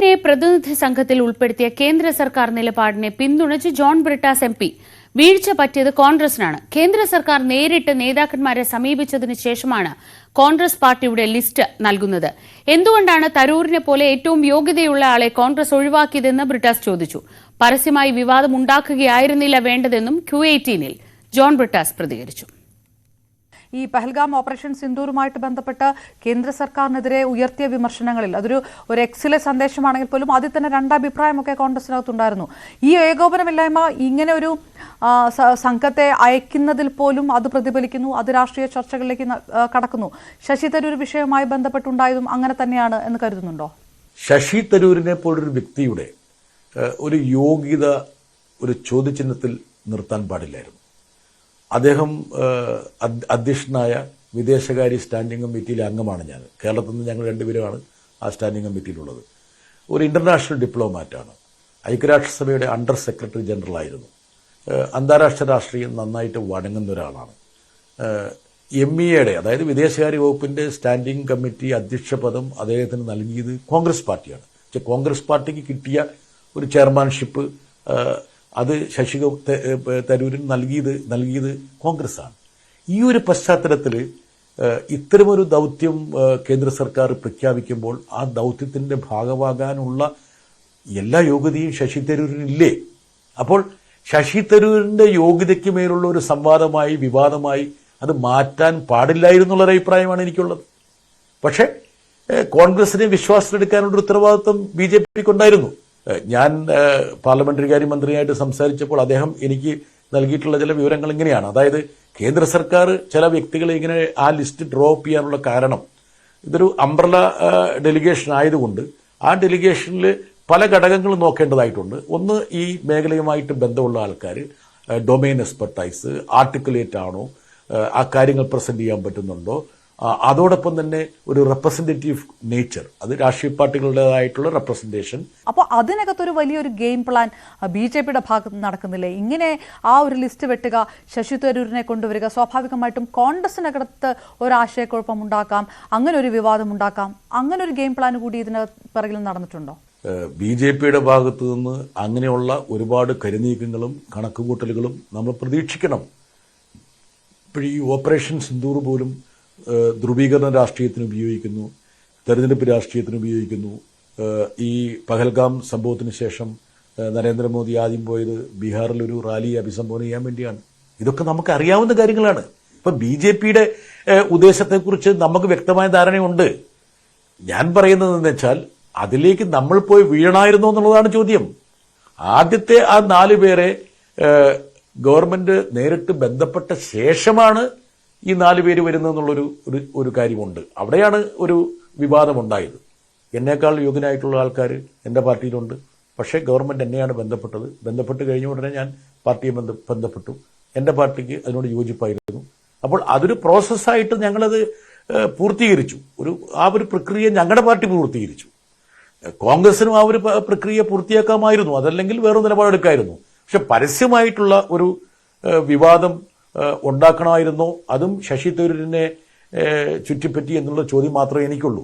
A പ്രതിനിധി സംഘത്തിൽ ഉൾപ്പെടുത്തിയ കേന്ദ്ര സർക്കാർ നിലപാടിനെ പിന്തുണച്ച് ജോൺ ബ്രിട്ടാസ് MP വീഴ്ച പറ്റിയത് കോൺഗ്രസിനാണ്. കേന്ദ്ര സർക്കാർ നേരിട്ട് നേതാക്കന്മാരെ സമീപിച്ചതിനു ശേഷമാണ് കോൺഗ്രസ് പാർട്ടിയുടെ ലിസ്റ്റ് നൽകുന്നത്. എന്തുകൊണ്ടാണ് തരൂരിനെ പോലെ ഏറ്റവും യോഗ്യതയുള്ള ആളെ കോൺഗ്രസ് ഒഴിവാക്കിയതെന്ന് ബ്രിട്ടാസ് ചോദിച്ചു. പരസ്യമായി വിവാദമുണ്ടാക്കുകയായിരുന്നില്ല വേണ്ടതെന്നും Q18-ൽ ജോൺ ബ്രിട്ടാസ് പ്രതികരിച്ചു. ഈ പഹൽഗാം ഓപ്പറേഷൻ സിന്ദൂറുമായിട്ട് ബന്ധപ്പെട്ട് കേന്ദ്ര സർക്കാരിനെതിരെ ഉയർത്തിയ വിമർശനങ്ങളിൽ അതൊരു എക്സിലെ സന്ദേശമാണെങ്കിൽ പോലും അതിൽ തന്നെ രണ്ടഭിപ്രായമൊക്കെ കോൺഗ്രസിനകത്തുണ്ടായിരുന്നു. ഈ ഏകോപനമില്ലായ്മ ഇങ്ങനെ ഒരു സംഘത്തെ അയക്കുന്നതിൽ പോലും അത് പ്രതിഫലിക്കുന്നു, അത് രാഷ്ട്രീയ ചർച്ചകളിലേക്ക് കടക്കുന്നു. ശശി തരൂർ വിഷയവുമായി ബന്ധപ്പെട്ടുണ്ടായതും അങ്ങനെ തന്നെയാണ് എന്ന് കരുതുന്നുണ്ടോ? ശശി തരൂരിനെ പോലൊരു വ്യക്തിയുടെ ഒരു യോഗ്യത ഒരു ചോദ്യചിഹ്നത്തിൽ നിർത്താൻ പാടില്ലായിരുന്നു. അദ്ദേഹം അധ്യക്ഷനായ വിദേശകാര്യ സ്റ്റാൻഡിംഗ് കമ്മിറ്റിയിലെ അംഗമാണ് ഞാൻ. കേരളത്തിൽ നിന്ന് ഞങ്ങൾ രണ്ടുപേരുമാണ് ആ സ്റ്റാൻഡിംഗ് കമ്മിറ്റിയിലുള്ളത്. ഒരു ഇന്റർനാഷണൽ ഡിപ്ലോമാറ്റാണ്. ഐക്യരാഷ്ട്രസഭയുടെ അണ്ടർ സെക്രട്ടറി ജനറൽ ആയിരുന്നു. അന്താരാഷ്ട്ര രാഷ്ട്രീയം നന്നായിട്ട് വഴങ്ങുന്ന ഒരാളാണ്. MEA-യുടെ അതായത് വിദേശകാര്യ വകുപ്പിന്റെ സ്റ്റാൻഡിംഗ് കമ്മിറ്റി അധ്യക്ഷ പദം അദ്ദേഹത്തിന് നൽകിയത് കോൺഗ്രസ് പാർട്ടിയാണ്. പക്ഷെ കോൺഗ്രസ് പാർട്ടിക്ക് കിട്ടിയ ഒരു ചെയർമാൻഷിപ്പ് അത് ശശി തരൂരിന് നൽകിയത് കോൺഗ്രസ്സാണ്. ഈ ഒരു പശ്ചാത്തലത്തിൽ ഇത്തരമൊരു ദൗത്യം കേന്ദ്ര സർക്കാർ പ്രഖ്യാപിക്കുമ്പോൾ ആ ദൗത്യത്തിന്റെ ഭാഗമാകാനുള്ള എല്ലാ യോഗ്യതയും ശശി തരൂരിനില്ലേ? അപ്പോൾ ശശി തരൂരിന്റെ യോഗ്യതയ്ക്ക് മേലുള്ള ഒരു സംവാദമായി വിവാദമായി അത് മാറ്റാൻ പാടില്ലായിരുന്നുള്ള അഭിപ്രായമാണ് എനിക്കുള്ളത്. പക്ഷേ കോൺഗ്രസിനെ വിശ്വാസത്തിലെടുക്കാനുള്ള ഉത്തരവാദിത്വം BJPക്കുണ്ടായിരുന്നു. ഞാൻ പാർലമെന്ററി കാര്യമന്ത്രിയായിട്ട് സംസാരിച്ചപ്പോൾ അദ്ദേഹം എനിക്ക് നൽകിയിട്ടുള്ള ചില വിവരങ്ങൾ ഇങ്ങനെയാണ്. അതായത് കേന്ദ്ര സർക്കാർ ചില വ്യക്തികളെ ഇങ്ങനെ ആ ലിസ്റ്റ് ഡ്രോപ്പ് ചെയ്യാനുള്ള കാരണം ഇതൊരു അംബ്രല ഡെലിഗേഷൻ ആയതുകൊണ്ട് ആ ഡെലിഗേഷനിൽ പല ഘടകങ്ങളും നോക്കേണ്ടതായിട്ടുണ്ട്. ഒന്ന്, ഈ മേഖലയുമായിട്ട് ബന്ധമുള്ള ആൾക്കാർ, ഡൊമൈൻ എക്സ്പെർട്ടൈസ്, ആർട്ടിക്കുലേറ്റ് ആണോ, ആ കാര്യങ്ങൾ പ്രസന്റ് ചെയ്യാൻ പറ്റുന്നുണ്ടോ, അതോടൊപ്പം തന്നെ ഒരു റെപ്രസെന്റേറ്റീവ് നേച്ചർ, അത് രാഷ്ട്രീയ പാർട്ടികളുടേതായിട്ടുള്ള റെപ്രസെന്റേഷൻ. അപ്പോൾ അതിനകത്തൊരു വലിയൊരു ഗെയിം പ്ലാൻ BJPയുടെ ഭാഗത്ത് നടക്കുന്നില്ലേ? ഇങ്ങനെ ആ ഒരു ലിസ്റ്റ് വെട്ടുക, ശശി തരൂരിനെ കൊണ്ടുവരിക, സ്വാഭാവികമായിട്ടും കോൺഗ്രസിനകത്ത് ഒരാശയക്കുഴപ്പം ഉണ്ടാക്കാം, അങ്ങനെ ഒരു വിവാദം ഉണ്ടാക്കാം. അങ്ങനെ ഒരു ഗെയിം പ്ലാൻ കൂടി ഇതിന് പിറകിൽ നടന്നിട്ടുണ്ടോ? BJPയുടെ ഭാഗത്തു നിന്ന് അങ്ങനെയുള്ള ഒരുപാട് കരുനീക്കങ്ങളും കണക്കുകൂട്ടലുകളും നമ്മൾ പ്രതീക്ഷിക്കണം. ഇപ്പോഴീ ഓപ്പറേഷൻ സിന്ദൂർ പോലും ധ്രുവീകരണ രാഷ്ട്രീയത്തിന് ഉപയോഗിക്കുന്നു, തെരഞ്ഞെടുപ്പ് രാഷ്ട്രീയത്തിന് ഉപയോഗിക്കുന്നു. ഈ പഹൽഗാം സംഭവത്തിന് ശേഷം നരേന്ദ്രമോദി ആദ്യം പോയത് ബീഹാറിൽ ഒരു റാലിയെ അഭിസംബോധന ചെയ്യാൻ വേണ്ടിയാണ്. ഇതൊക്കെ നമുക്ക് അറിയാവുന്ന കാര്യങ്ങളാണ്. ഇപ്പൊ BJPയുടെ ഉദ്ദേശത്തെക്കുറിച്ച് നമുക്ക് വ്യക്തമായ ധാരണയുണ്ട്. ഞാൻ പറയുന്നതെന്ന് വെച്ചാൽ അതിലേക്ക് നമ്മൾ പോയി വീഴണമായിരുന്നോ എന്നുള്ളതാണ് ചോദ്യം. ആദ്യത്തെ ആ 4 പേരെ ഗവൺമെന്റ് നേരിട്ട് ബന്ധപ്പെട്ട ശേഷമാണ് ഈ 4 പേര് വരുന്നതെന്നുള്ളൊരു ഒരു കാര്യമുണ്ട്. അവിടെയാണ് ഒരു വിവാദമുണ്ടായത്. എന്നേക്കാൾ യോഗ്യനായിട്ടുള്ള ആൾക്കാർ എൻ്റെ പാർട്ടിയിലുണ്ട്. പക്ഷേ ഗവൺമെന്റ് എന്നെയാണ് ബന്ധപ്പെട്ട് കഴിഞ്ഞ ഉടനെ ഞാൻ പാർട്ടിയെ ബന്ധപ്പെട്ടു. എൻ്റെ പാർട്ടിക്ക് അതിനോട് യോജിപ്പായിരുന്നു. അപ്പോൾ അതൊരു പ്രോസസ്സായിട്ട് ഞങ്ങളത് പൂർത്തീകരിച്ചു. ആ ഒരു പ്രക്രിയ ഞങ്ങളുടെ പാർട്ടി പൂർത്തീകരിച്ചു. കോൺഗ്രസിനും ആ ഒരു പ്രക്രിയ പൂർത്തിയാക്കാമായിരുന്നു, അതല്ലെങ്കിൽ വേറെ നിലപാടെടുക്കായിരുന്നു. പക്ഷെ പരസ്യമായിട്ടുള്ള ഒരു വിവാദം ഉണ്ടാക്കണമായിരുന്നോ, അതും ശശി തരൂരിനെ ചുറ്റിപ്പറ്റി എന്നുള്ള ചോദ്യം മാത്രമേ എനിക്കുള്ളൂ.